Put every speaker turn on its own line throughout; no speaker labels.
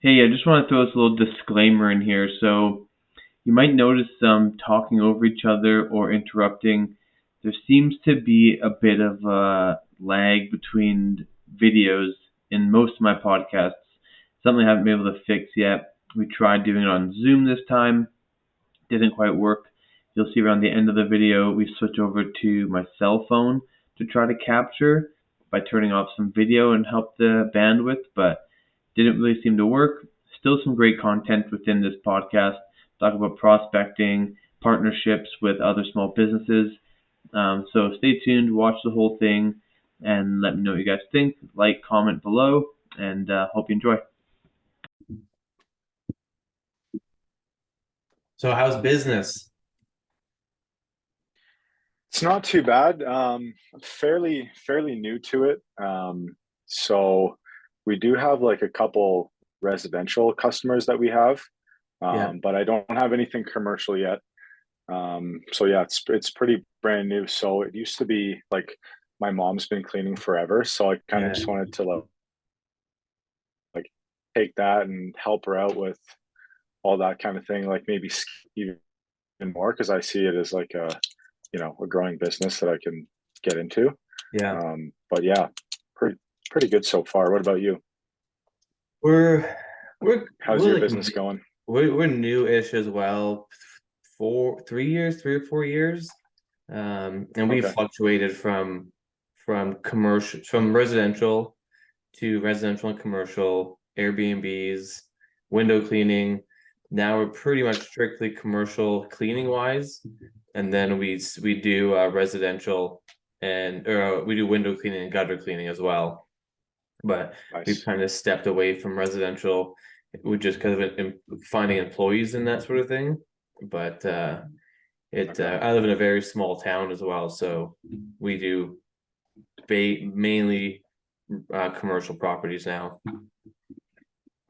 Hey, I just want to throw this little disclaimer in here. So you might notice some talking over each other or interrupting. There seems to be a bit of a lag between videos in most of my podcasts. Something I haven't been able to fix yet. We tried doing it on Zoom this time. Didn't quite work. You'll see around the end of the video, we switch over to my cell phone to try to capture by turning off some video and help the bandwidth, but didn't really seem to work. Still some great content within this podcast. Talk about prospecting, partnerships with other small businesses. So stay tuned, watch the whole thing, and let me know what you guys think. Like, comment below, and hope you enjoy.
So how's business?
It's not too bad. Fairly new to it. So we do have like a couple residential customers that we have,
Yeah.
but I don't have anything commercial yet. So yeah, it's pretty brand new. So it used to be like my mom's been cleaning forever, so I kind of
Yeah.
just wanted to like take that and help her out with all that kind of thing, like maybe even more because I see it as like a growing business that I can get into.
Yeah.
But yeah, pretty good so far. What about you?
We're we're
How's
we're
your
like
business going?
we're new-ish as well. 3 years, 3 or 4 years. And we
Okay,
fluctuated from commercial from residential to residential and commercial, Airbnbs, window cleaning. Now we're pretty much strictly commercial cleaning wise, and then we do residential and or we do window cleaning and gutter cleaning as well. But we've
nice.
kind of stepped away from residential with just because of finding employees and that sort of thing. But
Okay,
I live in a very small town as well, so we do mainly commercial properties now.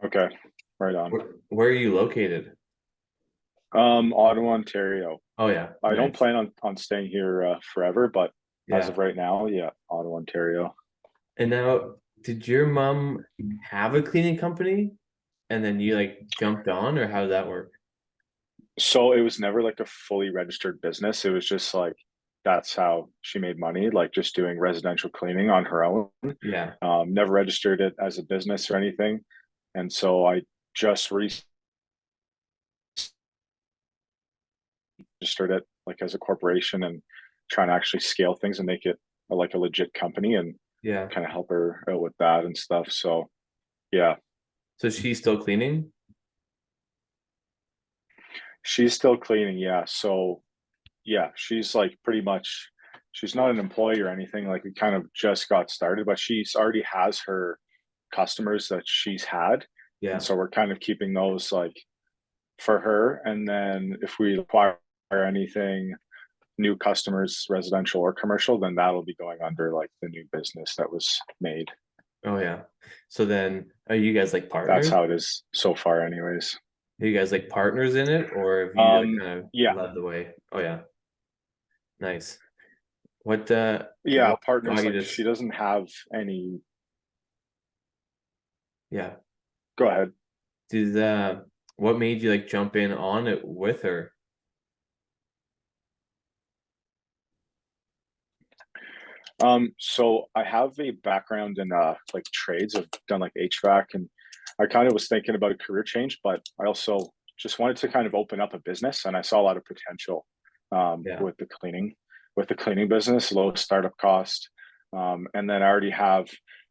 okay, right on.
Where are you located?
Ottawa, Ontario.
Oh yeah,
I don't
nice.
plan on staying here forever, but as
Yeah.
of right now, yeah, Ottawa, Ontario.
And now, did your mom have a cleaning company and then you like jumped on, or how did that work?
So it was never like a fully registered business. It was just like that's how she made money, like just doing residential cleaning on her own.
Yeah.
Never registered it as a business or anything. And so I just registered it like as a corporation and trying to actually scale things and make it like a legit company and
Yeah.
kind of help her out with that and stuff. So yeah,
So she's still cleaning?
she's still cleaning. Yeah. So yeah, she's like pretty much, she's not an employee or anything. Like we kind of just got started, but she's already has her customers that she's had. And
Yeah.
so we're kind of keeping those like for her. And then if we acquire anything, new customers, residential or commercial, then that'll be going under like the new business that was made.
Oh yeah. So then are you guys like
That's
partners?
how it is so far, anyways.
Are you guys like partners in it, or have you like kind of
Yeah,
led the way? Oh yeah. Nice.
yeah,
What
partners.
got you
Like
to
she doesn't have any.
yeah.
Go ahead.
Did what made you like jump in on it with her?
So I have a background in like trades. I've done like HVAC, and I kind of was thinking about a career change, but I also just wanted to kind of open up a business, and I saw a lot of potential
Yeah.
with the cleaning business, low startup cost, and then I already have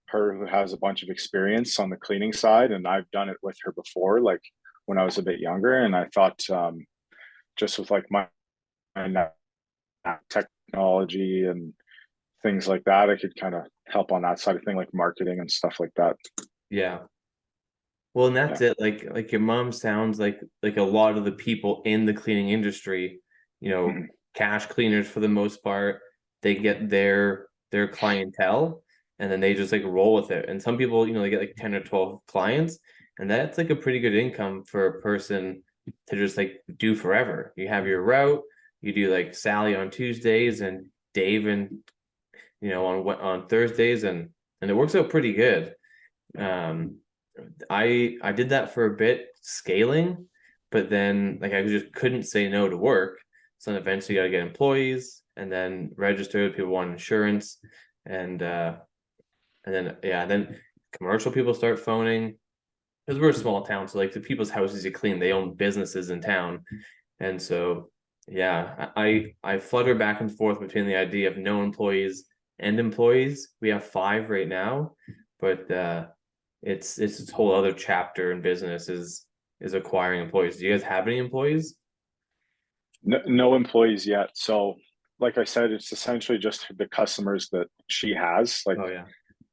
her who has a bunch of experience on the cleaning side, and I've done it with her before, like when I was a bit younger, and I thought just with like my technology and things like that, I could kind of help on that side of thing, like marketing and stuff like that.
Yeah. Well, and
Yeah.
that's it. Like your mom sounds like a lot of the people in the cleaning industry, you know,
Mhm.
cash cleaners for the most part, they get their clientele and then they just like roll with it. And some people, they get like 10 or 12 clients, and that's like a pretty good income for a person to just like do forever. You have your route, you do like Sally on Tuesdays and Dave and on Thursdays, and it works out pretty good. Um I did that for a bit scaling, but then like I just couldn't say no to work. So then eventually you got to get employees and then registered. People want insurance, and then yeah, then commercial people start phoning because we're a small town. So like the people's houses you clean, they own businesses in town, and so yeah, I flutter back and forth between the idea of no employees and employees. We have five right now, but it's a whole other chapter in business is acquiring employees. Do you guys have any employees?
No, no employees yet. So, like I said, it's essentially just the customers that she has. Like,
Oh yeah.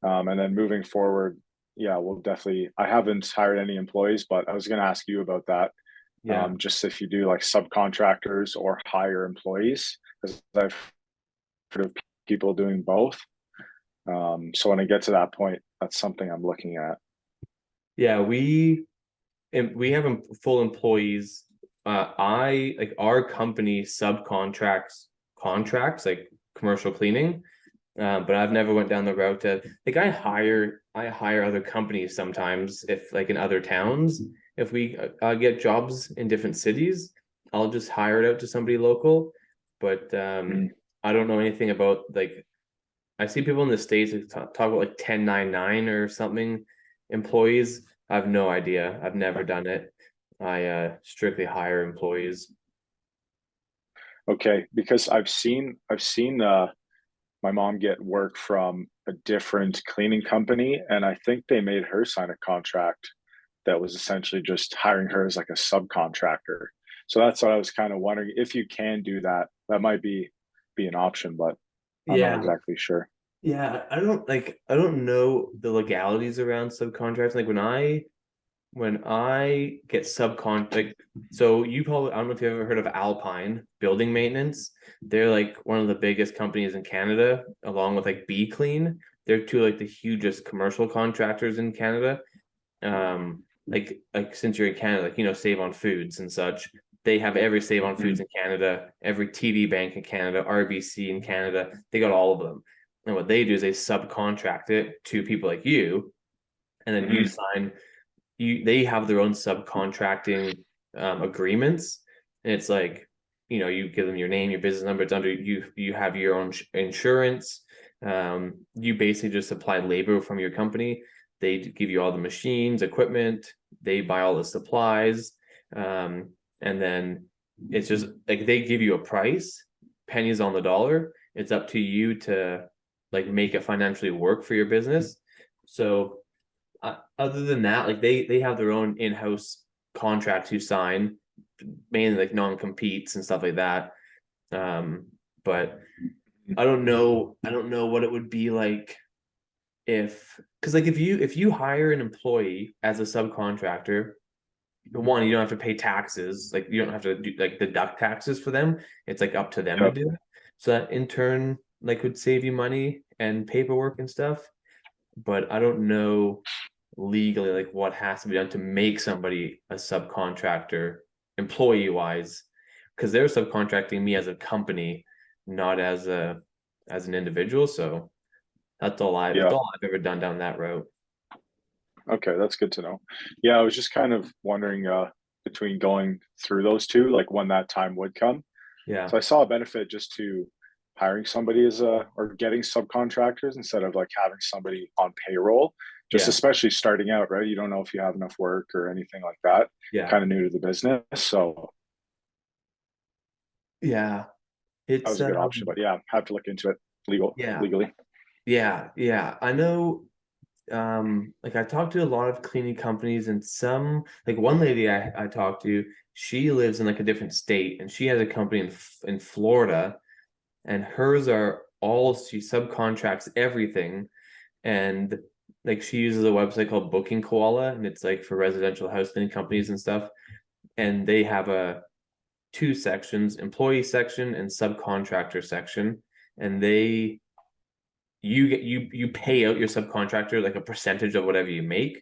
and then moving forward, yeah, we'll definitely. I haven't hired any employees, but I was going to ask you about that.
Yeah.
Just if you do like subcontractors or hire employees, because I've heard of people doing both. So when I get to that point, that's something I'm looking at.
Yeah, we have full employees. I like our company subcontracts contracts like commercial cleaning. But I've never went down the route to like I hire other companies sometimes if like in other towns if we get jobs in different cities, I'll just hire it out to somebody local. But
Mm.
I don't know anything about like I see people in the States that talk about like 1099 or something employees. I have no idea. I've never done it. I strictly hire employees.
Okay, because I've seen my mom get work from a different cleaning company, and I think they made her sign a contract that was essentially just hiring her as like a subcontractor. So that's what I was kind of wondering if you can do that. That might be an option, but I'm not
Yeah.
exactly sure.
Yeah, I don't know the legalities around subcontracts. Like when I get subcon like so you probably I don't know if you've ever heard of Alpine Building Maintenance. They're like one of the biggest companies in Canada, along with like Be Clean. They're two like the hugest commercial contractors in Canada. Like since you're in Canada, like Save on Foods and such. They have every Save on Foods
Mhm.
in Canada, every TD Bank in Canada, RBC in Canada. They got all of them. And what they do is they subcontract it to people like you, and then you
Mhm.
sign they have their own subcontracting agreements, and it's like you give them your name, your business number. It's under you have your own insurance. You basically just supply labor from your company. They give you all the machines, equipment. They buy all the supplies, and then it's just like they give you a price, pennies on the dollar. It's up to you to like make it financially work for your business. So other than that, like they have their own in-house contracts to sign, mainly like non-competes and stuff like that. But I don't know what it would be like if because like if you hire an employee as a subcontractor, one, you don't have to pay taxes, like you don't have to do like deduct taxes for them. It's like up to them to
Yep.
do it. So that in turn like would save you money and paperwork and stuff. But I don't know legally like what has to be done to make somebody a subcontractor employee wise because they're subcontracting me as a company, not as an individual. So that's
Yeah.
all I've ever done down that route.
Okay, that's good to know. Yeah, I was just kind of wondering between going through those two, like when that time would come.
Yeah.
So I saw a benefit just to hiring somebody as a or getting subcontractors instead of like having somebody on payroll, just
Yeah.
especially starting out, right? You don't know if you have enough work or anything like that.
Yeah.
Kind of new to the business. So
Yeah.
that
It's
was a good option. But yeah, have to look into it
yeah.
legally.
Yeah. I know like I talked to a lot of cleaning companies and some like one lady I talked to, she lives in like a different state and she has a company in Florida, and hers are all she subcontracts everything, and like she uses a website called Booking Koala, and it's like for residential house cleaning companies and stuff, and they have a two sections, employee section and subcontractor section, and you pay out your subcontractor like a percentage of whatever you make,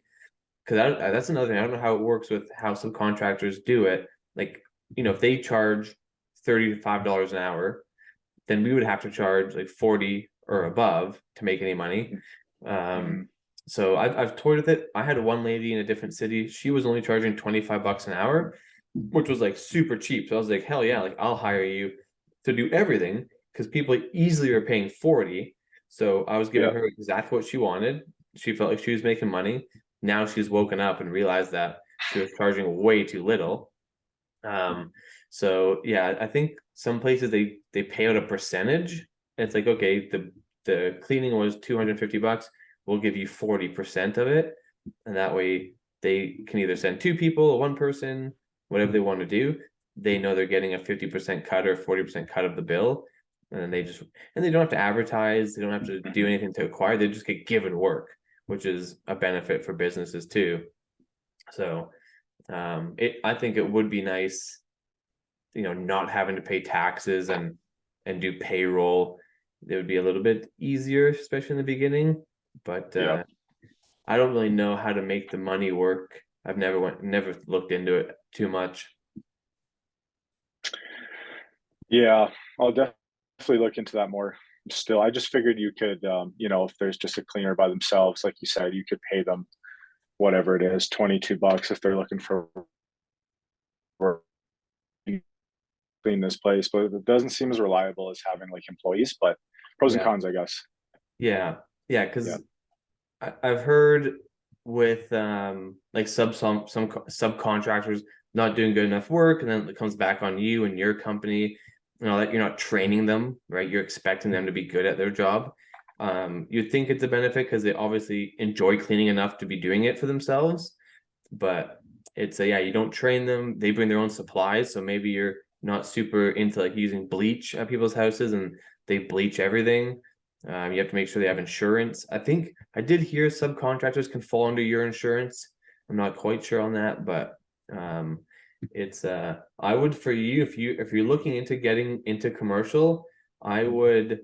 because that's another thing. I don't know how it works with how subcontractors do it. Like, if they charge $35 an hour, then we would have to charge like 40 or above to make any money. Um,
Mhm.
So I've toyed with it. I had one lady in a different city. She was only charging $25 an hour, which was like super cheap. So I was like, hell yeah, like I'll hire you to do everything because people easily are paying 40. So I was giving
Yeah.
her exactly what she wanted. She felt like she was making money. Now she's woken up and realized that she was charging way too little. So yeah, I think some places they pay out a percentage. It's like, okay, the cleaning was $250. We'll give you 40% of it, and that way they can either send two people or one person, whatever they want to do. They know they're getting a 50% cut or 40% cut of the bill, and then they don't have to advertise. They don't have to do anything to acquire. They just get given work, which is a benefit for businesses too. So I think it would be nice, not having to pay taxes and do payroll. It would be a little bit easier, especially in the beginning. But
Yeah.
I don't really know how to make the money work. I've never looked into it too much.
Yeah, I'll definitely look into that more. Still, I just figured you could, if there's just a cleaner by themselves, like you said, you could pay them whatever it is, $22 if they're looking for work to clean this place. But it doesn't seem as reliable as having like employees. But pros and
Yeah,
cons, I guess.
yeah, yeah.
Yeah.
Because I've heard with like some subcontractors not doing good enough work, and then it comes back on you and your company, that you're not training them, right? You're expecting them to be good at their job. You'd think it's a benefit because they obviously enjoy cleaning enough to be doing it for themselves, but it's yeah, you don't train them. They bring their own supplies, so maybe you're not super into like using bleach at people's houses, and they bleach everything. You have to make sure they have insurance. I think I did hear subcontractors can fall under your insurance. I'm not quite sure on that, but um, it's I would, for you, if you're looking into getting into commercial, I would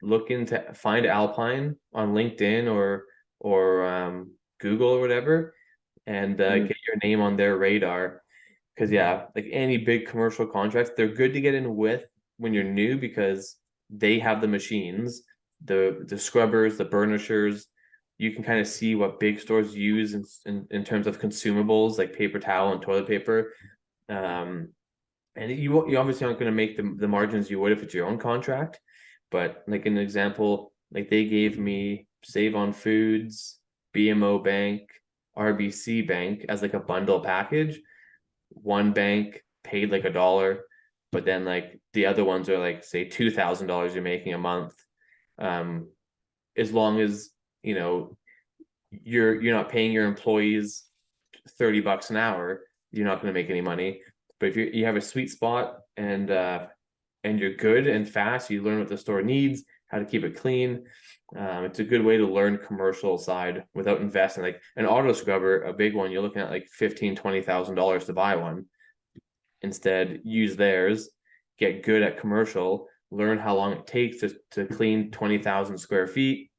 look into, find Alpine on LinkedIn or Google or whatever, and
Mm.
get your name on their radar. Because yeah, like any big commercial contracts, they're good to get in with when you're new because they have the machines, the scrubbers, the burnishers. You can kind of see what big stores use in terms of consumables like paper towel and toilet paper. Um, and you obviously aren't going to make the margins you would if it's your own contract. But like an example, like they gave me Save on Foods, BMO Bank, RBC Bank as like a bundle package. One bank paid like $1, but then like the other ones are like say $2,000 you're making a month. Um, as long as you know you're not paying your employees $30 an hour, you're not going to make any money. But if you have a sweet spot and you're good and fast, you learn what the store needs, how to keep it clean. It's a good way to learn commercial side without investing. Like an auto scrubber, a big one, you're looking at like $15,000-$20,000 to buy one. Instead, use theirs, get good at commercial, learn how long it takes to clean 20,000 square feet.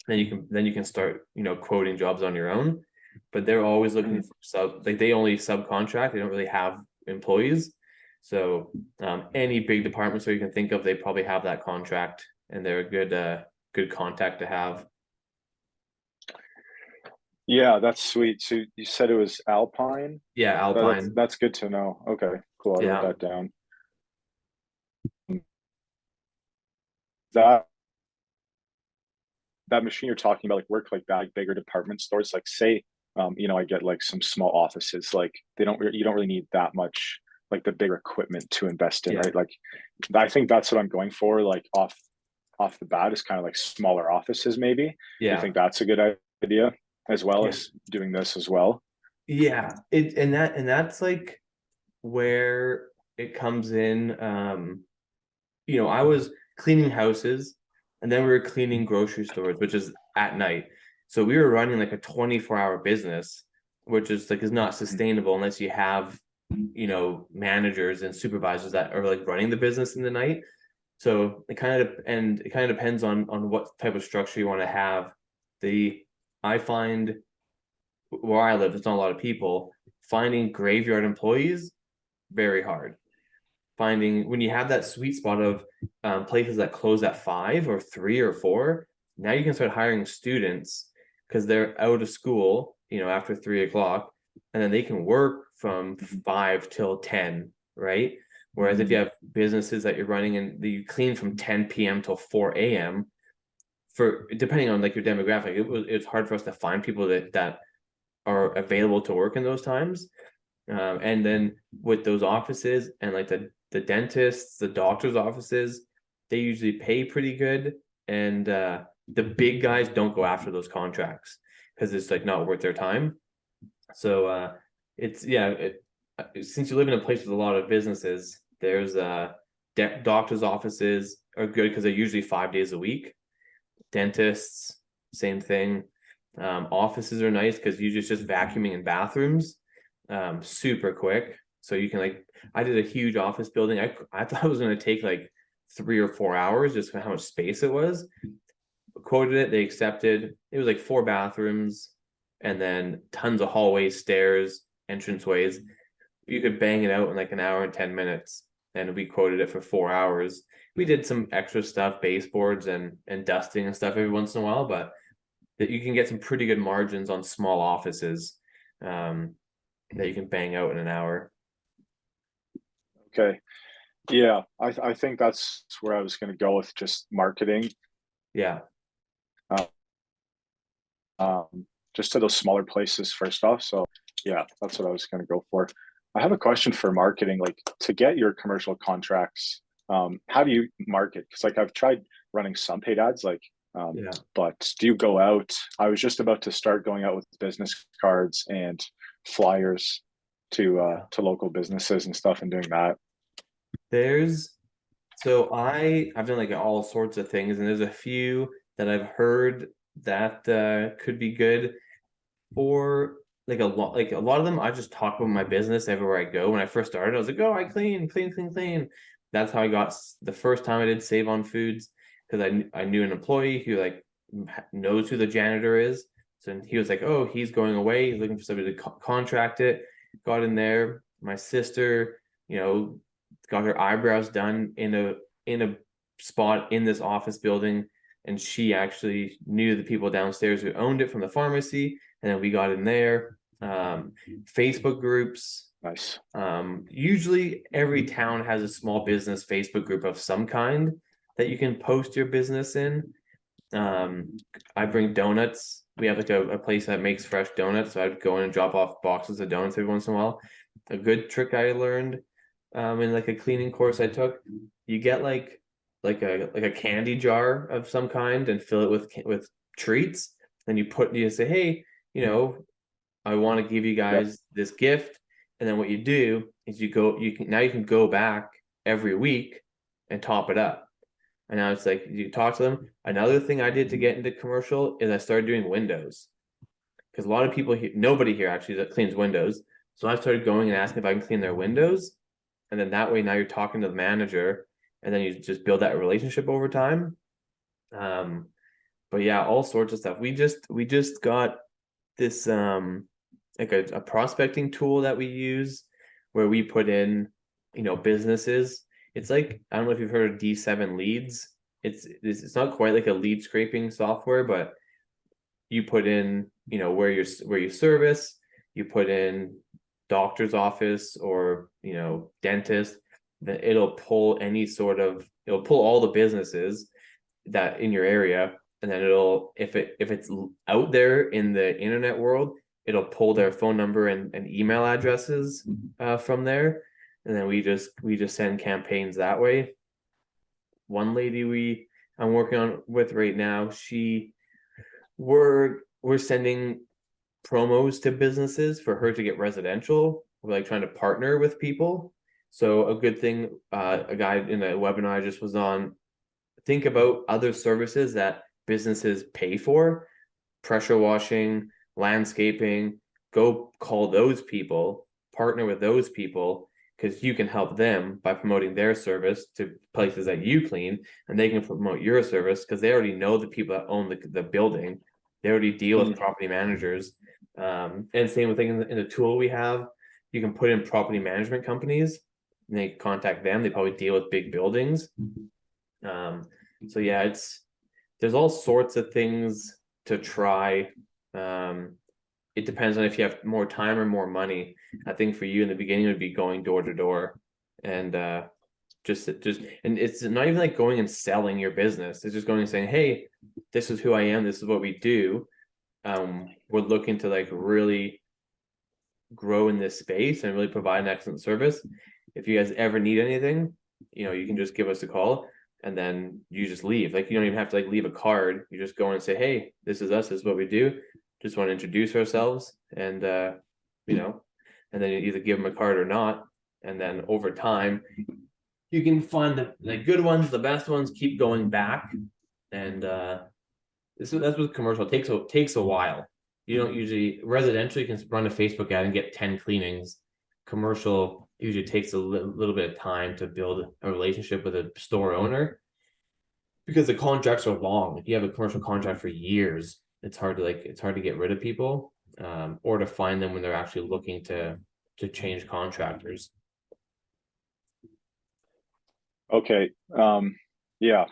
Then you can start, quoting jobs on your own. But they're always looking for like they only subcontract, they don't really have employees. So any big department store you can think of, they probably have that contract, and they're a good contact to have.
Yeah, that's sweet. So you said it was Alpine.
Yeah,
That's
Alpine.
that's good to know. Okay, cool. I wrote
Yeah.
that down. That that machine you're talking about, like work like that, like bigger department stores. Like say, I get like some small offices. Like you don't really need that much like the bigger equipment to invest in,
Yeah.
right? Like I think that's what I'm going for. Like off the bat is kind of like smaller offices. Maybe you
Yeah.
think that's a good idea as well
Yeah.
as doing this as well.
Yeah. And that's like where it comes in. I was cleaning houses, and then we were cleaning grocery stores, which is at night. So we were running like a 24-hour business, which is not sustainable unless you have, managers and supervisors that are like running the business in the night. So it kind of depends on what type of structure you want to have. The I find where I live, there's not a lot of people. Finding graveyard employees, very hard. Finding when you have that sweet spot of places that close at 5 or 3 or 4, Now you can start hiring students because they're out of school, after 3 o'clock, and then they can work from 5 till 10, right? Whereas if you have businesses that you're running and you clean from 10 p.m. till 4 a.m., for depending on like your demographic, it's hard for us to find people that are available to work in those times. And then with those offices and like the dentists, the doctors' offices, they usually pay pretty good. And the big guys don't go after those contracts because it's like not worth their time. So it's since you live in a place with a lot of businesses, there's doctors' offices are good because they're usually 5 days a week. Dentists, same thing. Offices are nice because you're just vacuuming in bathrooms, super quick. So you can I did a huge office building. I thought it was going to take like 3 or 4 hours just for how much space it was. Quoted it, they accepted. It was like 4 bathrooms and then tons of hallways, stairs, entranceways. You could bang it out in like an hour and 10 minutes, and we quoted it for 4 hours. We did some extra stuff, baseboards and dusting and stuff every once in a while, but that you can get some pretty good margins on small offices that you can bang out in an hour.
Okay. Yeah, I think that's where I was going to go with just marketing.
Yeah.
Just to those smaller places first off. So yeah, that's what I was going to go for. I have a question for marketing, like to get your commercial contracts. How do you market? Because like I've tried running some paid ads, but do you go out? I was just about to start going out with business cards and flyers to local businesses and stuff and doing that.
So I've done like all sorts of things, and there's a few that I've heard that could be good for like a lot of them. I just talk about my business everywhere I go. When I first started, I was like, oh, I clean. That's how I got the first time I did Save on Foods, because I knew an employee who like knows who the janitor is. So he was like, oh, he's going away, he's looking for somebody to contract it. Got in there. My sister, got her eyebrows done in a spot in this office building, and she actually knew the people downstairs who owned it from the pharmacy, and then we got in there. Facebook groups.
Nice.
Usually every town has a small business Facebook group of some kind that you can post your business in. I bring donuts. We have like a place that makes fresh donuts, so I'd go in and drop off boxes of donuts every once in a while. A good trick I learned in like a cleaning course I took, you get like a candy jar of some kind and fill it with treats, and you say, hey, I want to give you guys this gift. And then what you do is you can go back every week and top it up. And now it's like you talk to them. Another thing I did to get into commercial is I started doing windows, because a lot of people here, nobody here actually that cleans windows. So I started going and asking if I can clean their windows. And then that way now you're talking to the manager, and then you just build that relationship over time. But yeah, all sorts of stuff. We just got this like a prospecting tool that we use where we put in, businesses. It's like, I don't know if you've heard of D7 Leads. It's not quite like a lead scraping software, but you put in, where you service, you put in doctor's office or, dentist, then it'll pull all the businesses that in your area, and then if it's out there in the internet world, it'll pull their phone number and email addresses from there, and then we just send campaigns that way. One lady I'm working on with right now, we're sending promos to businesses for her to get residential. We're like trying to partner with people. So a good thing, a guy in a webinar I just was on, think about other services that businesses pay for: pressure washing, landscaping. Go call those people, partner with those people, because you can help them by promoting their service to places that you clean, and they can promote your service because they already know the people that own the building. They already deal with property managers. And same thing in the tool we have, you can put in property management companies, and they contact them. They probably deal with big buildings. So yeah, there's all sorts of things to try. It depends on if you have more time or more money. I think for you in the beginning would be going door to door, and just and it's not even like going and selling your business. It's just going and saying, hey, this is who I am, this is what we do. We're looking to like really grow in this space and really provide an excellent service. If you guys ever need anything, you can just give us a call, and then you just leave. Like, you don't even have to like leave a card. You just go and say, hey, this is us, this is what we do. Just want to introduce ourselves, and and then you either give them a card or not. And then over time, you can find the good ones, the best ones, keep going back. And that's what commercial takes a while. You don't usually, residential, you can run a Facebook ad and get 10 cleanings. Commercial usually takes a little bit of time to build a relationship with a store owner, because the contracts are long. If you have a commercial contract for years, it's hard to get rid of people, or to find them when they're actually looking to change contractors.
Okay. Yeah,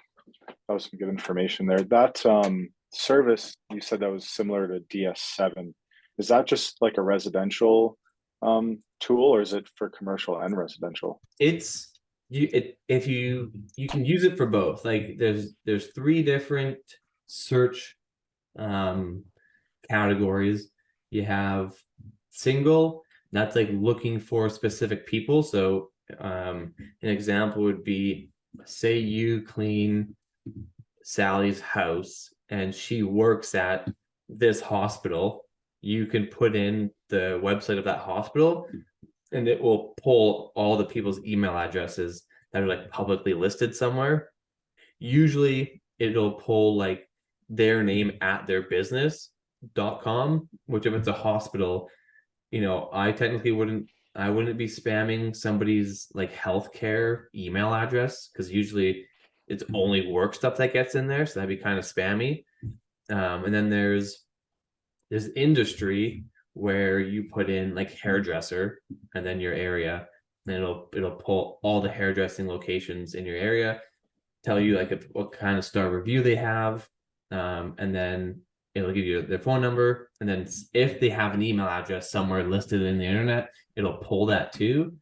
that was some good information there. That service you said that was similar to DS7. Is that just like a residential tool, or is it for commercial and residential?
It's if you can use it for both. Like, there's 3 different search categories. You have single, that's like looking for specific people. So an example would be, say you clean Sally's house and she works at this hospital. You can put in the website of that hospital, and it will pull all the people's email addresses that are like publicly listed somewhere. Usually it'll pull like their name at their business.com, which, if it's a hospital, I technically wouldn't be spamming somebody's like healthcare email address, because usually it's only work stuff that gets in there, so that'd be kind of spammy. And then there's industry, where you put in like hairdresser and then your area, and it'll pull all the hairdressing locations in your area, tell you like what kind of star review they have, and then it'll give you their phone number, and then if they have an email address somewhere listed in the internet, it'll pull that too.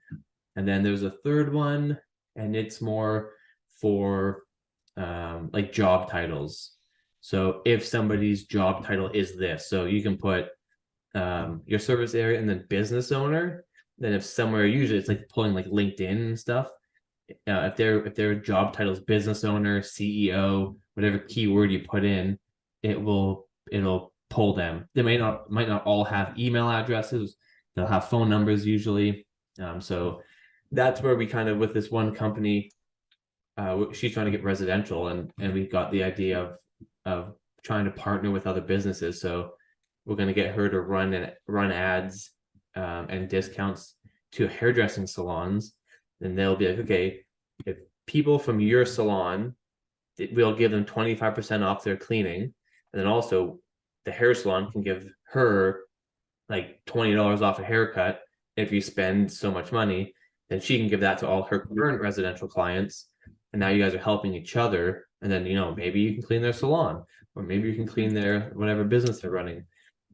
And then there's a third one, and it's more for like job titles. So if somebody's job title is this, so you can put your service area and then business owner. Then if somewhere, usually it's like pulling like LinkedIn and stuff. If their job title is business owner, CEO, whatever keyword you put in, it'll pull them. They might not all have email addresses. They'll have phone numbers usually. So that's where we kind of, with this one company, she's trying to get residential, and we got the idea of trying to partner with other businesses. So we're going to get her to run ads and discounts to hairdressing salons. And they'll be like, okay, if people from your salon, we'll give them 25% off their cleaning. And then also the hair salon can give her like $20 off a haircut. If you spend so much money, then she can give that to all her current residential clients. And now you guys are helping each other. And then, maybe you can clean their salon, or maybe you can clean their whatever business they're running.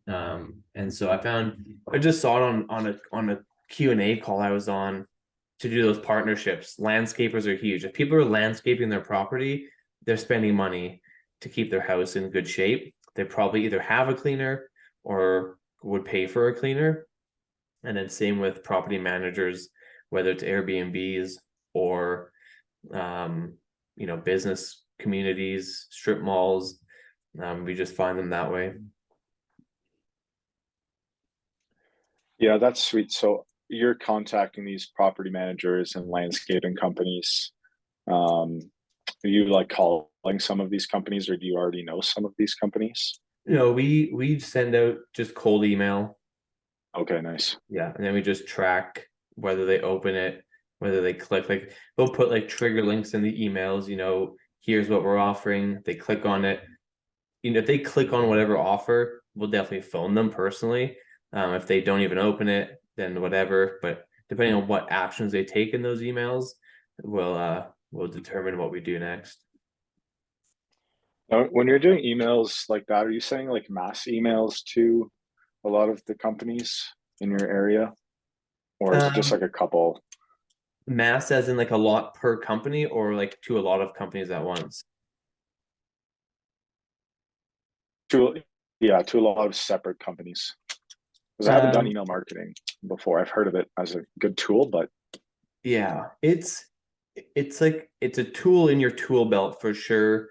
And so I just saw it on a Q&A call I was on, to do those partnerships. Landscapers are huge. If people are landscaping their property, they're spending money to keep their house in good shape. They probably either have a cleaner or would pay for a cleaner. And then same with property managers, whether it's Airbnbs or business communities, strip malls. We just find them that way.
Yeah, that's sweet. So you're contacting these property managers and landscaping companies. Are you like calling some of these companies, or do you already know some of these companies?
We send out just cold email.
Okay, nice.
Yeah, and then we just track whether they open it, whether they click. Like, we'll put like trigger links in the emails. Here's what we're offering. They click on it. If they click on whatever offer, we'll definitely phone them personally. If they don't even open it, then whatever. But depending on what actions they take in those emails, we'll determine what we do next.
Now, when you're doing emails like that, are you saying like mass emails to a lot of the companies in your area, or is it just like
Um,
a couple?
Mass as in like a lot per company, or like to a lot of companies at once?
To yeah, to a lot of separate companies. Because I haven't done
Um,
email marketing before. I've heard of it as a good tool, but
yeah, it's like it's a tool in your tool belt for sure.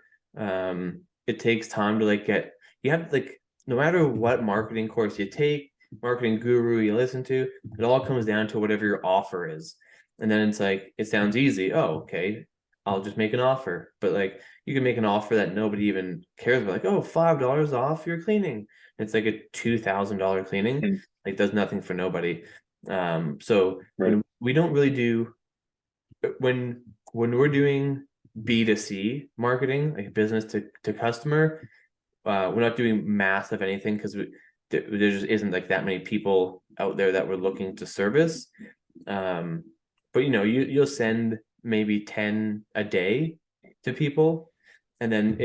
It takes time to like get you have like no matter what marketing course you take, marketing guru you listen to, it all comes down to whatever your offer is. And then it's like it sounds easy. Oh, okay. I'll just make an offer. But like you can make an offer that nobody even cares about, like, oh, $5 off your cleaning. It's like a $2,000 cleaning,
mm,
like does nothing for nobody. So
right.
when we don't really do when we're doing B2C marketing, like business to customer, we're not doing mass of anything because there just isn't like that many people out there that we're looking to service. Um, but you'll send maybe 10 a day to people, and then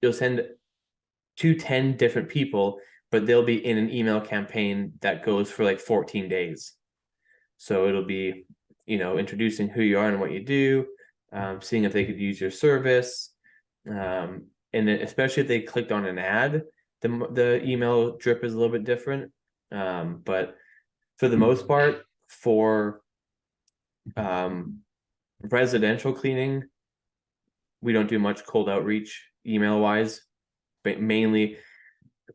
you'll send to 10 different people, but they'll be in an email campaign that goes for like 14 days. So it'll be, introducing who you are and what you do, seeing if they could use your service. And then especially if they clicked on an ad, the email drip is a little bit different. But for the most part, for um, residential cleaning, we don't do much cold outreach email wise, but mainly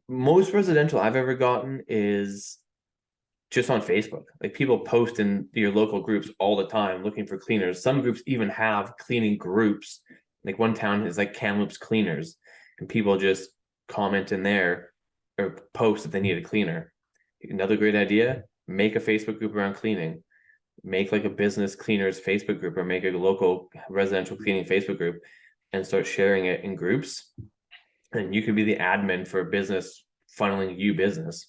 most residential I've ever gotten is just on Facebook. Like people post in your local groups all the time looking for cleaners. Some groups even have cleaning groups. Like one town is like Kamloops Cleaners, and people just comment in there or post that they need a cleaner. Another great idea: make a Facebook group around cleaning. Make like a business cleaners Facebook group, or make a local residential cleaning Facebook group, and start sharing it in groups. And you could be the admin for a business funneling you business.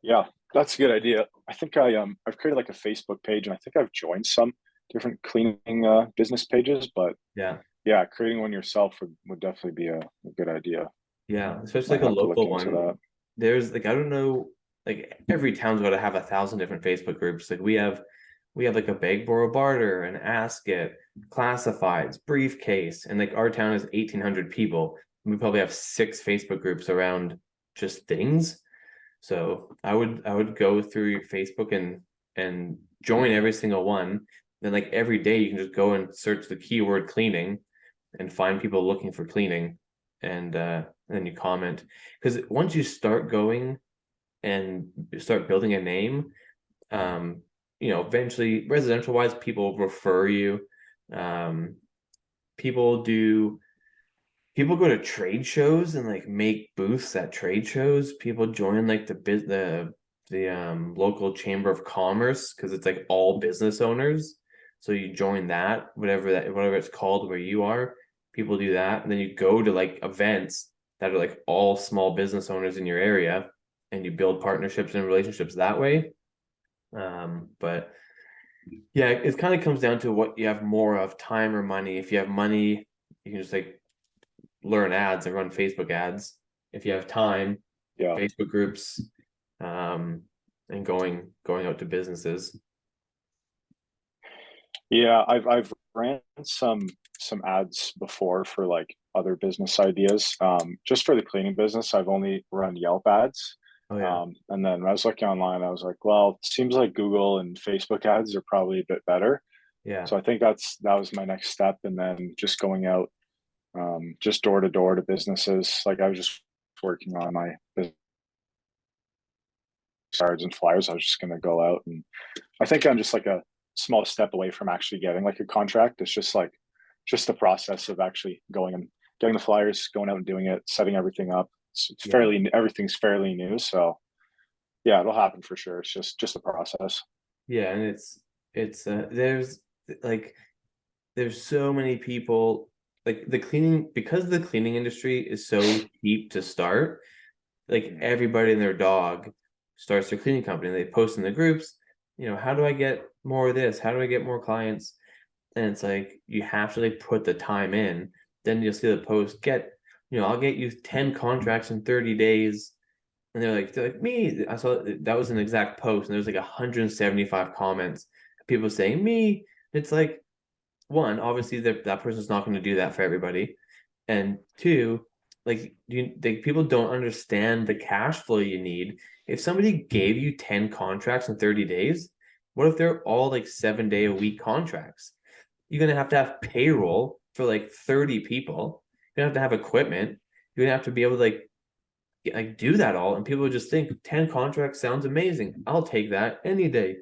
Yeah, that's a good idea. I think I've created like a Facebook page, and I think I've joined some different cleaning business pages, but
Yeah.
yeah, creating one yourself would definitely be a good idea.
Yeah, especially
Might
like a
have to look
local
into
one.
that.
There's like I don't know, like every town's got to have 1,000 different Facebook groups. Like we have like a beg, borrow, barter, an ask it, classifieds, briefcase, and like our town is 1,800 people. We probably have 6 Facebook groups around just things. So I would go through your Facebook and join every single one. Then like every day you can just go and search the keyword cleaning and find people looking for cleaning, and then you comment, because once you start going and start building a name, eventually residential wise people refer you. um people do People go to trade shows and like make booths at trade shows. People join like the local chamber of commerce because it's like all business owners. So you join that, whatever it's called where you are. People do that, and then you go to like events that are like all small business owners in your area, and you build partnerships and relationships that way. But yeah, it kind of comes down to what you have more of, time or money. If you have money, you can just like learn ads and run Facebook ads. If you have time,
Yeah.
Facebook groups, um, and going out to businesses.
Yeah, I've ran some ads before for like other business ideas. Just for the cleaning business, I've only run Yelp ads.
Oh yeah,
And then when I was looking online, I was like, well, it seems like Google and Facebook ads are probably a bit better.
yeah,
So I think that was my next step. And then just going out, just door to door to businesses. Like I was just working on my business cards and flyers. I was just gonna go out, and I think I'm just like a small step away from actually getting like a contract. It's just like just the process of actually going and getting the flyers, going out and doing it, setting everything up. It's
yeah,
fairly everything's fairly new, so yeah, it'll happen for sure. It's just a process.
yeah. And it's like there's so many people, like the cleaning, because the cleaning industry is so cheap to start. Like everybody and their dog starts their cleaning company. They post in the groups, how do I get more of this? How do I get more clients? and it's like you have to like put the time in. Then you'll see the post I'll get you 10 contracts in 30 days. And they're like me. I saw that was an exact post, and there was like 175 comments. People saying me. It's like, one, obviously that person's not going to do that for everybody, and two, people don't understand the cash flow you need. If somebody gave you 10 contracts in 30 days, what if they're all like 7 day a week contracts? You're gonna have to have payroll for like 30 people. You're gonna have to have equipment. You're gonna have to be able to like do that all, and people would just think 10 contracts sounds amazing. I'll take that any day.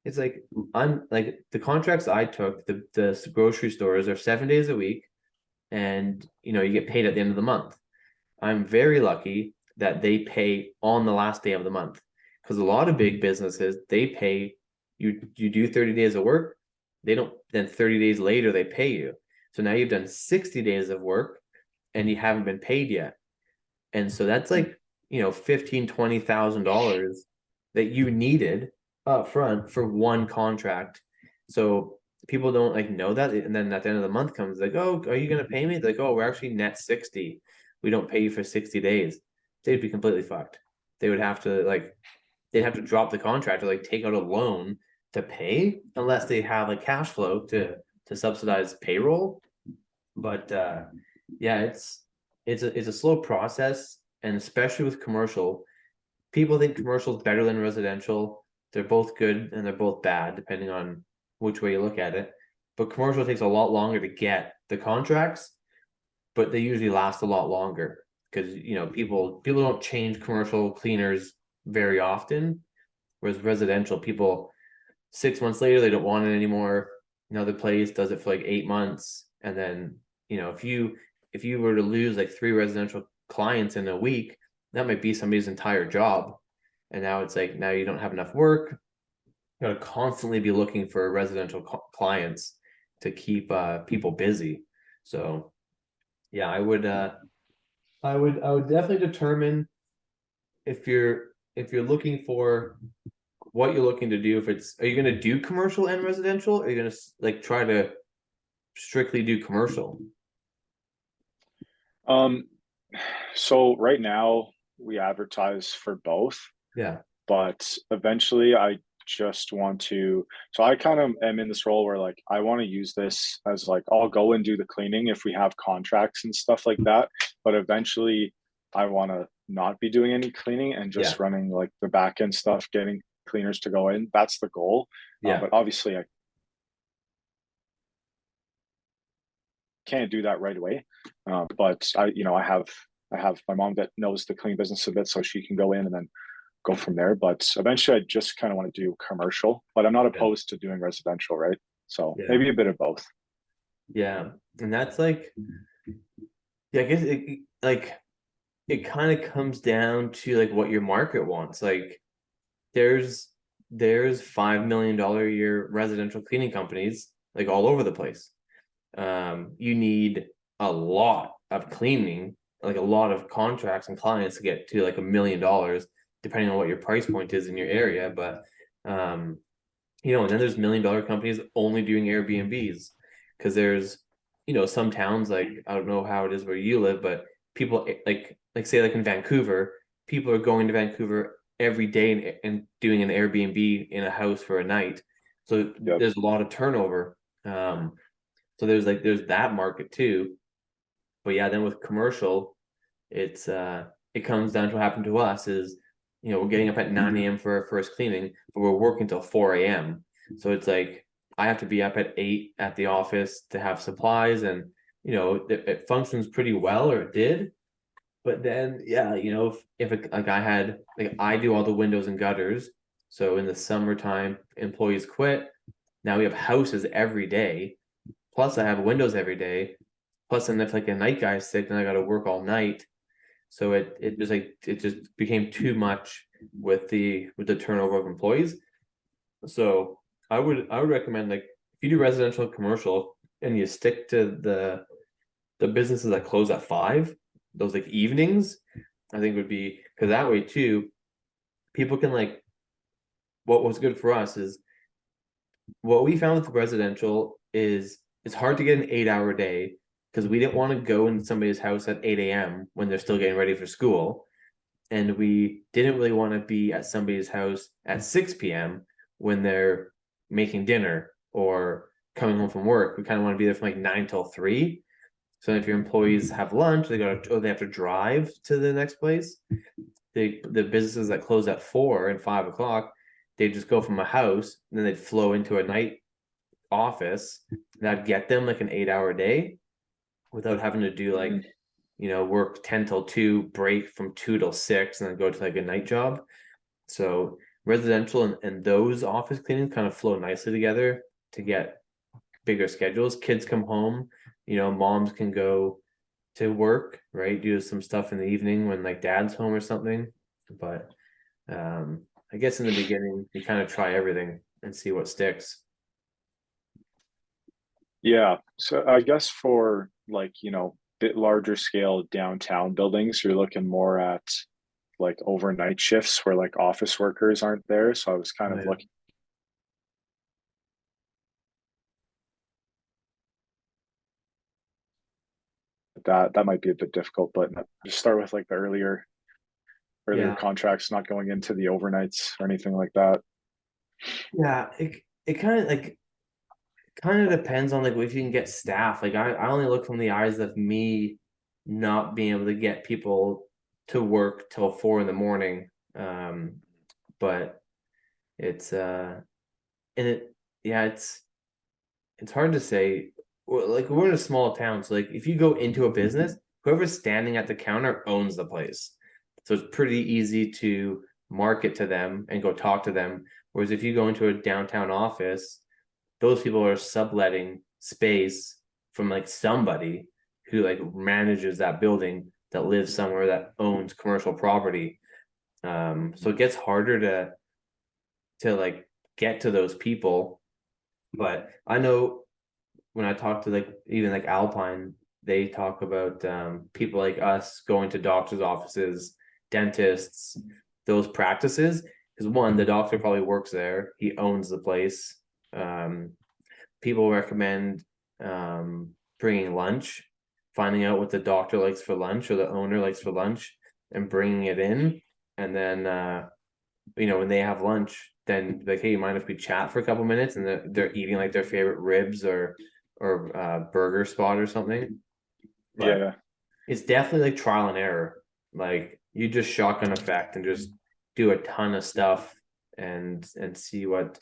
It's like, I'm like, the contracts I took, the grocery stores are 7 days a week, and you get paid at the end of the month. I'm very lucky that they pay on the last day of the month, because a lot of big businesses, they pay you do 30 days of work, they don't, then 30 days later they pay you. So now you've done 60 days of work and you haven't been paid yet. And so that's like, $15,000-$20,000 that you needed up front for one contract. So people don't like know that. And then at the end of the month comes like, oh, are you gonna pay me? Like, oh, we're actually net 60. We don't pay you for 60 days. They'd be completely fucked. They would have to they'd have to drop the contract or like take out a loan to pay, unless they have like cash flow to subsidize payroll. But yeah, it's a slow process, and especially with commercial, people think commercial is better than residential. They're both good and they're both bad, depending on which way you look at it. But commercial takes a lot longer to get the contracts, but they usually last a lot longer, because people don't change commercial cleaners very often, whereas residential, people 6 months later they don't want it anymore. Another place does it for like 8 months, and then if you were to lose like 3 residential clients in a week, that might be somebody's entire job. And now it's like, now you don't have enough work. You got to constantly be looking for residential clients to keep people busy. So yeah, I would definitely determine if you're looking for what you're looking to do. If it's, are you going to do commercial and residential? Or are you going to like try to strictly do commercial?
Um, so right now we advertise for both,
Yeah.
but eventually I just want to, so I kind of am in this role where like I want to use this as like I'll go and do the cleaning if we have contracts and stuff like that, but eventually I want to not be doing any cleaning and
Yeah.
just running like the back end stuff, getting cleaners to go in. That's the goal.
Yeah.
But obviously I can't do that right away. But I have my mom that knows the cleaning business a bit, so she can go in and then go from there. But eventually, I just kind of want to do commercial, but I'm not
Yeah.
opposed to doing residential, right? So
Yeah.
maybe a bit of both.
Yeah. And that's like, yeah, I guess it kind of comes down to like what your market wants. Like there's $5 million a year residential cleaning companies like all over the place. You need a lot of cleaning, like a lot of contracts and clients to get to like $1 million, depending on what your price point is in your area. But and then there's $1 million companies only doing Airbnbs, because there's some towns, like I don't know how it is where you live, but people like say like in Vancouver, people are going to Vancouver every day and doing an Airbnb in a house for a night. So
Yep.
there's a lot of turnover. So there's that market too. But yeah, then with commercial, it comes down to what happened to us is, we're getting up at 9 a.m. for our first cleaning, but we're working till 4 a.m. So it's like I have to be up at 8 at the office to have supplies, and it functions pretty well, or it did. But then yeah, if like I do all the windows and gutters. So in the summertime, employees quit. Now we have houses every day. Plus, I have windows every day. Plus, and if like a night guy's sick, then I got to work all night. So it just became too much with the turnover of employees. So I would recommend, like, if you do residential and commercial and you stick to the businesses that close at 5, those like evenings, I think would be, because that way too, people can like, what was good for us is what we found with residential is it's hard to get an 8-hour day because we didn't want to go into somebody's house at 8 a.m. when they're still getting ready for school. And we didn't really want to be at somebody's house at 6 p.m. when they're making dinner or coming home from work. We kind of want to be there from like 9 till 3. So if your employees have lunch, they have to drive to the next place. The businesses that close at 4 and 5 o'clock, they just go from a house and then they'd flow into a night office. That'd get them like an 8-hour day without having to do like, work 10 till 2, break from 2 till 6, and then go to like a night job. So residential and those office cleaning kind of flow nicely together to get bigger schedules. Kids come home, moms can go to work, right? Do some stuff in the evening when like dad's home or something. But I guess in the beginning, you kind of try everything and see what sticks.
Yeah. So I guess for like, bit larger scale downtown buildings, you're looking more at like overnight shifts where like office workers aren't there. So I was kind of
Right.
looking at that. That might be a bit difficult, but just start with like the earlier
Yeah.
contracts, not going into the overnights or anything like that.
Yeah. It kind of depends on like if you can get staff. Like I only look from the eyes of me not being able to get people to work till 4 in the morning. But it's and it yeah, it's hard to say. Like we're in a small town, so like if you go into a business, whoever's standing at the counter owns the place. So it's pretty easy to market to them and go talk to them. Whereas if you go into a downtown office, those people are subletting space from like somebody who like manages that building that lives somewhere that owns commercial property. So it gets harder to like get to those people. But I know when I talk to like even like Alpine, they talk about people like us going to doctors' offices, dentists, those practices. Because one, the doctor probably works there, he owns the place. Um, People recommend bringing lunch, finding out what the doctor likes for lunch or the owner likes for lunch, and bringing it in. And then when they have lunch, then like, hey, you mind if we chat for a couple minutes? And they're eating like their favorite ribs or burger spot or something. But
Yeah.
it's definitely like trial and error. Like you just shotgun effect and just do a ton of stuff and see what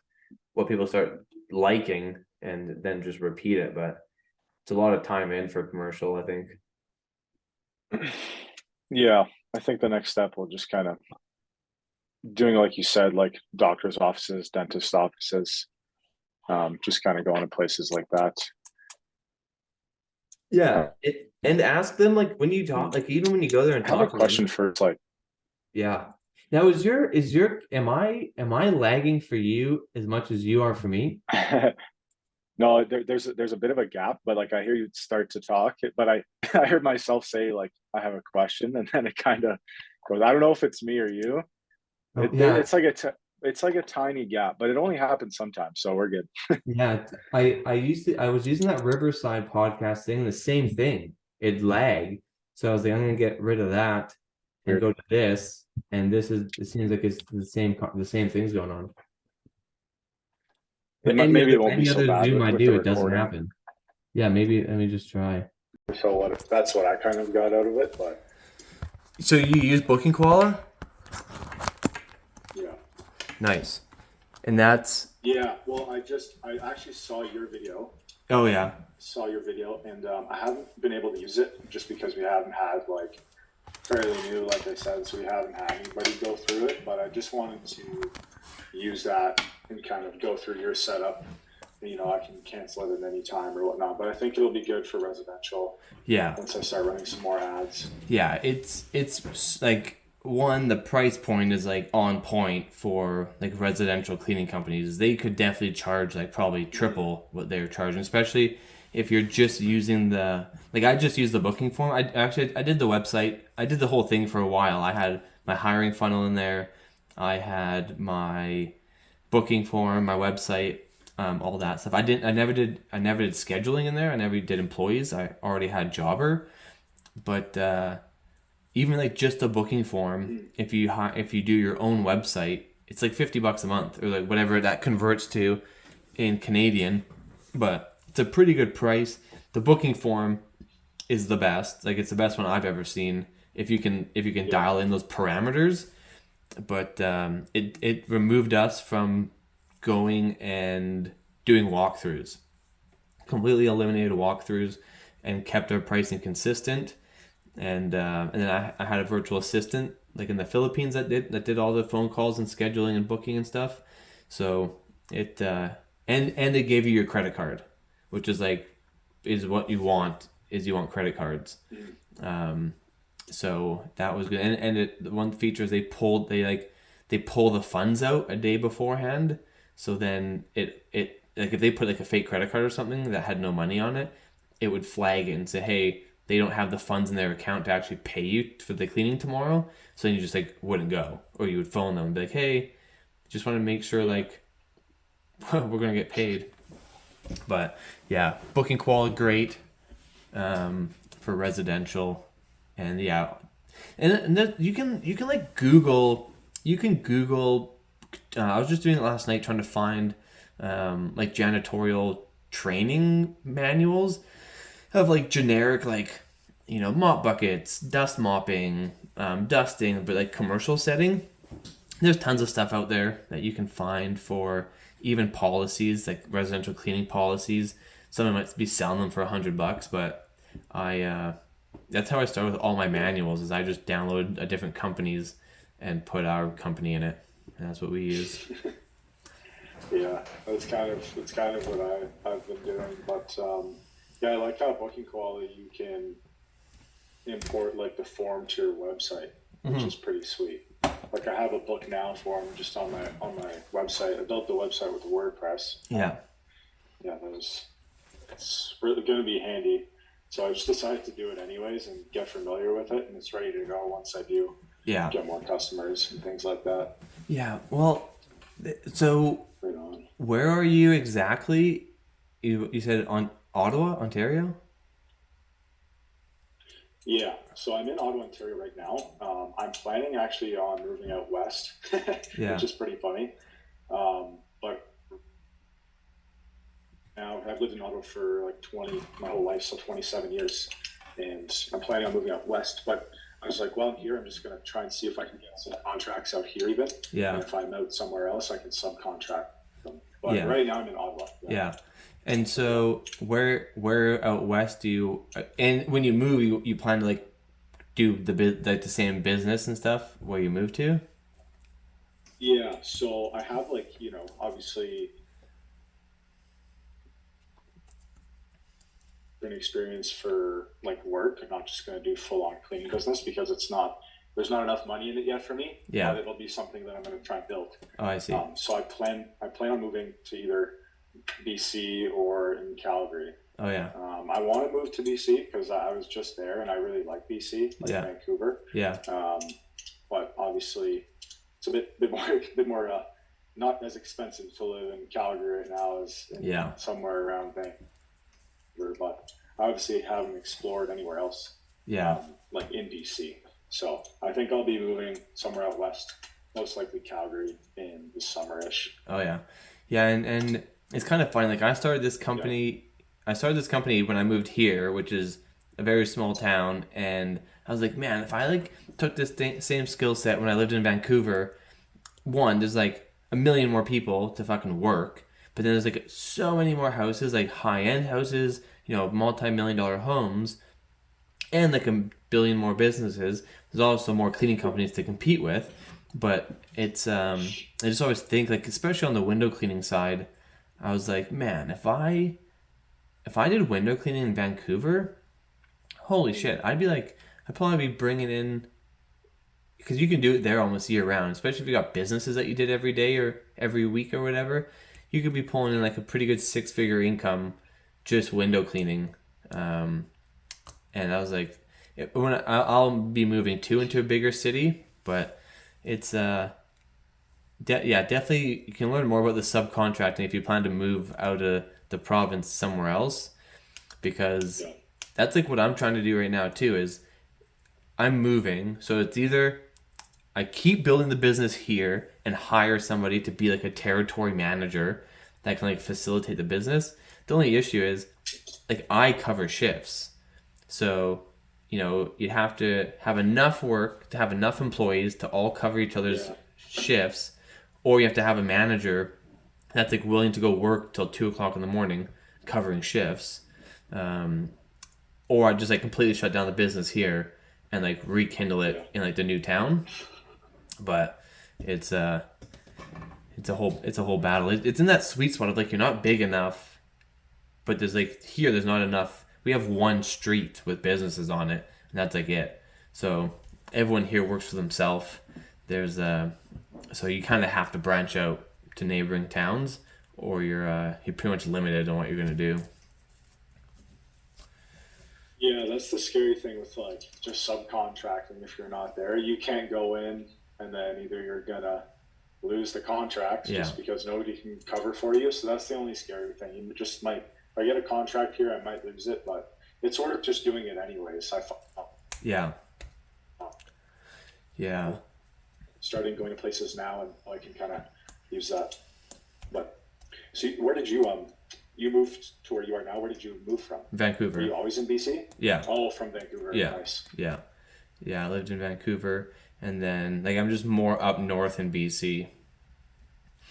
people start liking and then just repeat it. But it's a lot of time in for commercial, I think.
Yeah. I think the next step will just kind of doing like you said, like doctors' offices, dentist offices, just kind of going to places like that.
Yeah. And ask them like when you talk, like even when you go there and
I have a
talk to them.
question for like,
Yeah. Now am I lagging for you as much as you are for me?
no, there's a bit of a gap, but like I hear you start to talk, but I I heard myself say like I have a question, and then it kind of goes. I don't know if it's me or you.
Oh yeah.
It's like a tiny gap, but it only happens sometimes, so we're good.
Yeah. I was using that Riverside podcast thing, the same thing. It lagged. So I was like, I'm gonna get rid of that and
Weird.
go to this. And it seems like it's the same things going on. But
Maybe it won't be
any
so
other
bad
Zoom I
with the
do, it doesn't
recording.
happen. Yeah, maybe let me just try.
So that's what I kind of got out of it, but
So you use Booking Koala?
yeah.
Nice. And that's
Yeah, well, I actually saw your video,
oh yeah.
and I haven't been able to use it just because we haven't had like fairly new, like I said, so we haven't had anybody go through it. But I just wanted to use that and kind of go through your setup. I can cancel it at any time or whatnot. But I think it'll be good for residential.
Yeah.
Once I start running some more ads.
Yeah, it's like one, the price point is like on point for like residential cleaning companies. They could definitely charge like probably triple what they're charging, especially if you're just using I just used the booking form. I did the website. I did the whole thing for a while. I had my hiring funnel in there. I had my booking form, my website, all that stuff. I never did scheduling in there. I never did employees. I already had Jobber, but even like just a booking form, if you do your own website, it's like $50 a month or like whatever that converts to in Canadian, but it's a pretty good price. The booking form is the best. Like it's the best one I've ever seen. If you can dial in those parameters, but it removed us from going and doing walkthroughs. Completely eliminated walkthroughs and kept our pricing consistent. And then I had a virtual assistant like in the Philippines that did all the phone calls and scheduling and booking and stuff. So it and they gave you your credit card, which is like is what you want credit cards. So that was good. And the one feature is they pull the funds out a day beforehand. So then it like if they put like a fake credit card or something that had no money on it, it would flag it and say, hey, they don't have the funds in their account to actually pay you for the cleaning tomorrow. So then you just like wouldn't go, or you would phone them and be like, hey, just want to make sure like we're gonna get paid. But yeah, booking quality great for residential, and yeah, and you can like Google. You can Google. I was just doing it last night, trying to find like janitorial training manuals of like generic like mop buckets, dust mopping, dusting, but like commercial setting. There's tons of stuff out there that you can find for even policies like residential cleaning policies. Someone might be selling them for $100, but that's how I started with all my manuals. Is I just downloaded a different companies and put our company in it, and that's what we use.
Yeah, that's kind of what I've been doing. But yeah, I like how booking quality you can import like the form to your website, which is pretty sweet. Like I have a book now form just on my website. I built the website with WordPress.
Yeah.
Yeah, it's really going to be handy. So I just decided to do it anyways and get familiar with it, and it's ready to go once I do get more customers and things like that.
Yeah. Well, so
right on.
Where are you exactly? You said on Ottawa, Ontario?
Yeah, so I'm in Ottawa, Ontario right now. I'm planning actually on moving out west,
Yeah.
which is pretty funny. But now I've lived in Ottawa for like my whole life, so 27 years, and I'm planning on moving out west. But I was like, well, I'm here. I'm just gonna try and see if I can get some contracts out here even.
Yeah.
And if I'm out somewhere else, I can subcontract them. But
Yeah.
right now I'm in Ottawa.
Yeah. And so where out west do you, and when you move, you plan to like do the same business and stuff where you move to?
Yeah, so I have like, obviously an experience for like work. I'm not just going to do full on cleaning business because there's not enough money in it yet for me.
Yeah.
But it'll be something that I'm going to try and build.
Oh, I see.
So I plan on moving to either BC or in Calgary.
Oh yeah.
I want to move to BC because I was just there and I really like BC, like Vancouver.
Yeah.
But obviously it's a bit more not as expensive to live in Calgary right now as somewhere around Vancouver. But I obviously haven't explored anywhere else.
Yeah.
Like in BC. So I think I'll be moving somewhere out west, most likely Calgary in the summer-ish.
Oh yeah. Yeah, and it's kind of funny. Like I started this company when I moved here, which is a very small town, and I was like, man, if I like took this same skill set when I lived in Vancouver, one, there's like a million more people to fucking work, but then there's like so many more houses, like high-end houses, multi-million-dollar homes, and like a billion more businesses. There's also more cleaning companies to compete with, but it's I just always think like, especially on the window cleaning side, I was like, man, if I did window cleaning in Vancouver, holy shit, I'd probably be bringing in, because you can do it there almost year round, especially if you got businesses that you did every day or every week or whatever, you could be pulling in like a pretty good 6-figure income just window cleaning. And I was like, I'll be moving into a bigger city, but it's Definitely you can learn more about the subcontracting if you plan to move out of the province somewhere else, because
Yeah.
that's like what I'm trying to do right now too. Is I'm moving, so it's either I keep building the business here and hire somebody to be like a territory manager that can like facilitate the business. The only issue is like I cover shifts. So, you have to have enough work to have enough employees to all cover each other's
Yeah.
shifts, or you have to have a manager that's like willing to go work till 2 o'clock in the morning covering shifts. Um, or I just like completely shut down the business here and like rekindle
Yeah.
it in like the new town. But it's it's a whole battle. It's in that sweet spot of like you're not big enough, but there's not enough. We have one street with businesses on it, and that's like it. So everyone here works for themselves. There's so you kind of have to branch out to neighboring towns, or you're pretty much limited on what you're gonna do.
Yeah, that's the scary thing with like just subcontracting. If you're not there, you can't go in and then either you're gonna lose the contract
Yeah,
just because nobody can cover for you. So that's the only scary thing. You just might, if I get a contract here, I might lose it, but it's worth just doing it anyways. I found
yeah, yeah.
starting going to places now and I can kind of use that. But so where did you moved to where you are now? Where did you move from? Were
Vancouver.
you always in BC?
Yeah,
Oh, from Vancouver.
yeah,
Nice.
yeah, yeah. I lived in Vancouver, and then like I'm just more up north in BC.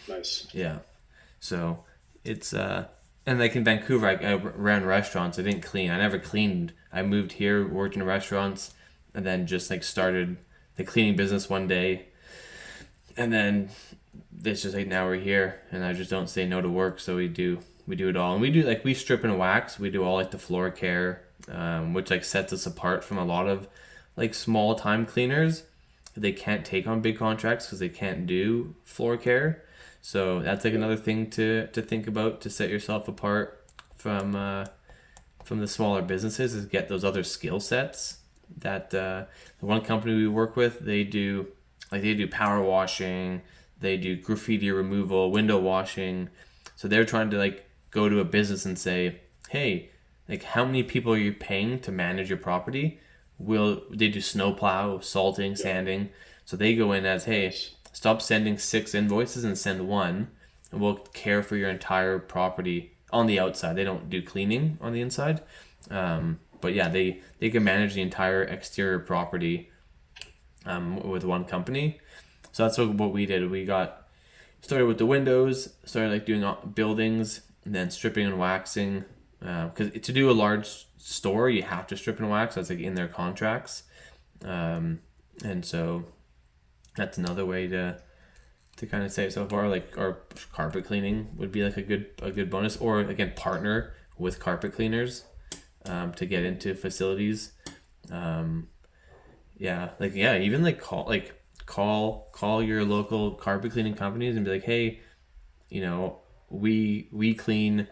Nice.
Yeah. So it's and like in Vancouver, I ran restaurants. I didn't clean. I never cleaned. I moved here, worked in restaurants, and then just like started the cleaning business one day. And then it's just like now we're here, and I just don't say no to work. So we do it all, and we strip and wax. We do all like the floor care, which like sets us apart from a lot of like small time cleaners. They can't take on big contracts because they can't do floor care. So that's like
Yeah.
another thing to think about to set yourself apart from the smaller businesses is get those other skill sets that the one company we work with they do power washing, they do graffiti removal, window washing. So they're trying to like go to a business and say, hey, like how many people are you paying to manage your property? Will they do snowplow, salting,
Yeah.
sanding? So they go in as, hey,
Nice.
stop sending 6 invoices and send one, and we'll care for your entire property on the outside. They don't do cleaning on the inside, but yeah, they can manage the entire exterior property with one company. So that's what we did. We got started with the windows, started like doing buildings, and then stripping and waxing. Because to do a large store, you have to strip and wax. That's like in their contracts, and so that's another way to kind of say it so far. Like our carpet cleaning would be like a good bonus, or again partner with carpet cleaners to get into facilities. Um, yeah, like yeah, even like call your local carpet cleaning companies and be like, hey, you know, we clean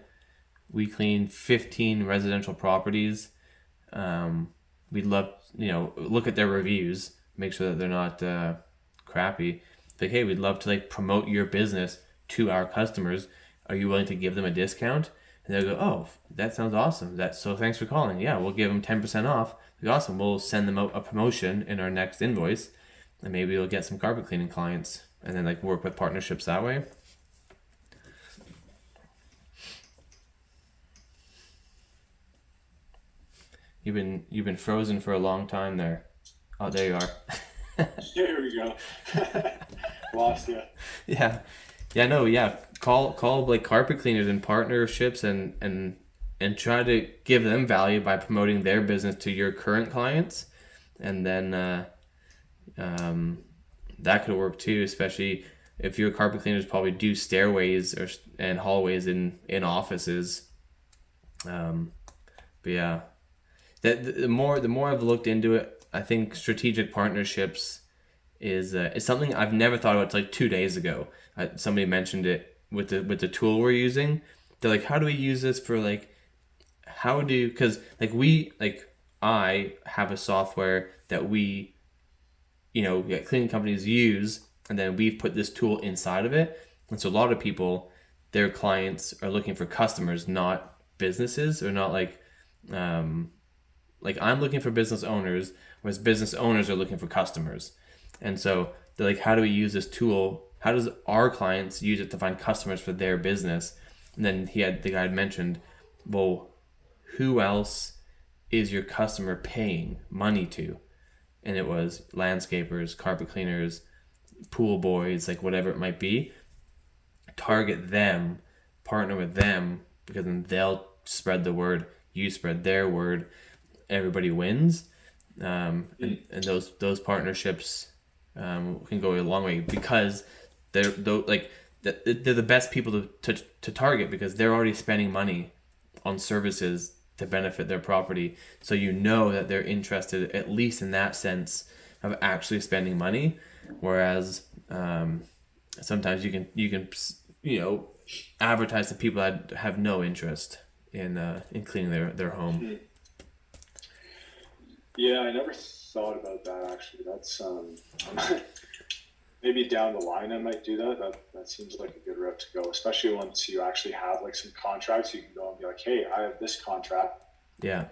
15 residential properties. We'd love, look at their reviews, make sure that they're not crappy. Like, hey, we'd love to like promote your business to our customers. Are you willing to give them a discount? And they'll go, oh, that sounds awesome. So thanks for calling. Yeah, we'll give them 10% off. Like, awesome. We'll send them out a promotion in our next invoice, and maybe we'll get some carpet cleaning clients, and then like work with partnerships that way. You've been frozen for a long time there. Oh, there you are.
There we go. Lost you.
Yeah, yeah, no, yeah. Call like carpet cleaners and partnerships and try to give them value by promoting their business to your current clients, and then um, that could work too. Especially if your carpet cleaners probably do stairways and hallways in offices. Um, but yeah, the more I've looked into it, I think strategic partnerships is something I've never thought about. It's like 2 days ago, somebody mentioned it with the tool we're using. They're like, how do we use this for like because I have a software that we cleaning companies use and then we've put this tool inside of it. And so a lot of people, their clients are looking for customers, not businesses, or not like I'm looking for business owners, whereas business owners are looking for customers. And so they're like, how do we use this tool? How does our clients use it to find customers for their business? And then the guy had mentioned, well, who else is your customer paying money to? And it was landscapers, carpet cleaners, pool boys, like whatever it might be. Target them, partner with them, because then they'll spread the word, you spread their word, everybody wins. And those partnerships can go a long way, because they're the best people to target, because they're already spending money on services to benefit their property. So you know that they're interested, at least in that sense, of actually spending money. Whereas sometimes you can advertise to people that have no interest in cleaning their home.
Yeah, I never thought about that actually. That's maybe down the line I might do that. That seems like a good route to go, especially once you actually have like some contracts. You can go and be like, hey, I have this contract.
Yeah.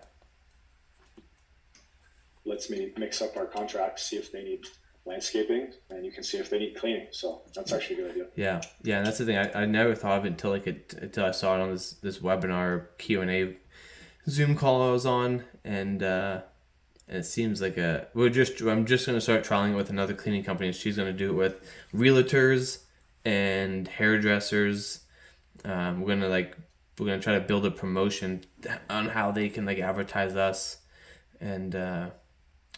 Let's mix up our contracts, see if they need landscaping, and you can see if they need cleaning. So that's actually a good idea.
Yeah, and that's the thing. I never thought of it until I saw it on this webinar Q&A Zoom call I was on, and it seems like I'm just gonna start trialing it with another cleaning company. She's gonna do it with realtors and hairdressers. We're gonna try to build a promotion on how they can like advertise us, and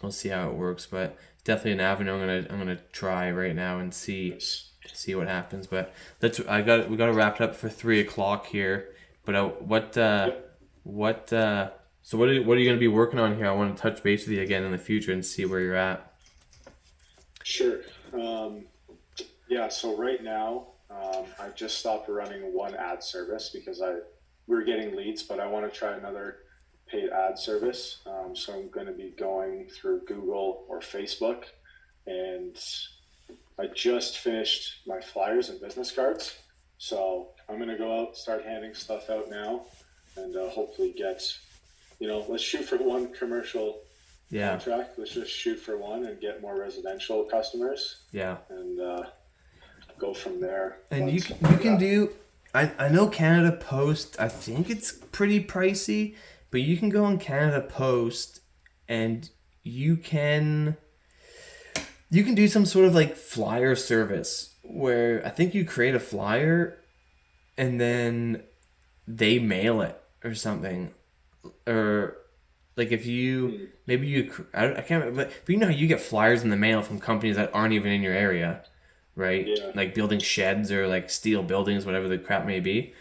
we'll see how it works. But definitely an avenue I'm gonna try right now and see what happens. But we got to wrap it up for 3:00 here. But so what are you going to be working on here? I want to touch base with you again in the future and see where you're at.
Sure. Yeah. So right now, I just stopped running one ad service because we're getting leads, but I want to try another paid ad service. So I'm going to be going through Google or Facebook, and I just finished my flyers and business cards. So I'm going to go out, start handing stuff out now, and hopefully get, let's shoot for one commercial contract. Let's just shoot for one and get more residential customers.
Yeah.
And go from there.
And you can do, I know Canada Post, I think it's pretty pricey, but you can go on Canada Post and you can do some sort of like flyer service where I think you create a flyer and then they mail it or something. Or like if you I can't remember, but you know how you get flyers in the mail from companies that aren't even in your area, right?
Yeah.
Like building sheds or like steel buildings, whatever the crap may be.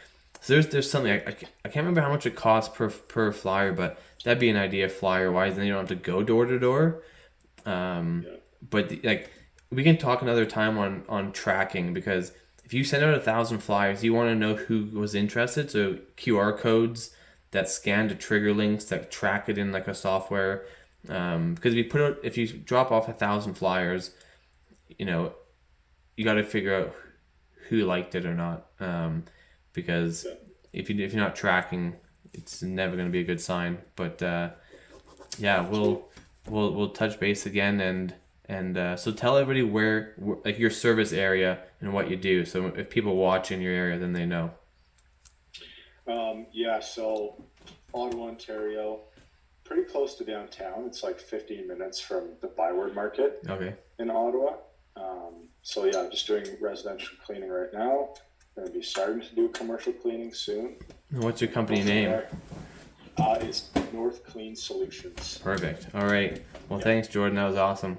So there's something I can't remember how much it costs per flyer, but that'd be an idea flyer wise, and then you don't have to go door to door. But like we can talk another time on tracking, because if you send out 1,000 flyers, you want to know who was interested. So QR codes that scan to trigger links that track it in like a software. Because if you drop off 1,000 flyers, you got to figure out who liked it or not. Because if you're not tracking, it's never going to be a good sign. But we'll touch base again, and so tell everybody where like your service area and what you do. So if people watch in your area, then they know.
So Ottawa, Ontario, pretty close to downtown. It's like 15 minutes from the Byward Market in Ottawa. Just doing residential cleaning right now. Going to be starting to do commercial cleaning soon.
What's your company name?
It's North Clean Solutions.
Perfect. All right. Well, thanks, Jordan. That was awesome.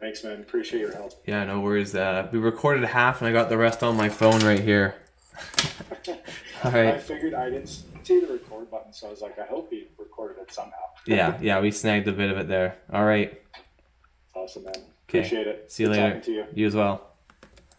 Thanks, man. Appreciate your help.
Yeah, no worries. We recorded half, and I got the rest on my phone right here. All right.
I figured I didn't see the record button, so I was like, I hope he recorded it somehow.
Yeah, we snagged a bit of it there. All right.
Awesome, man.
Okay.
Appreciate it.
See you later.
Talking to you.
You as well.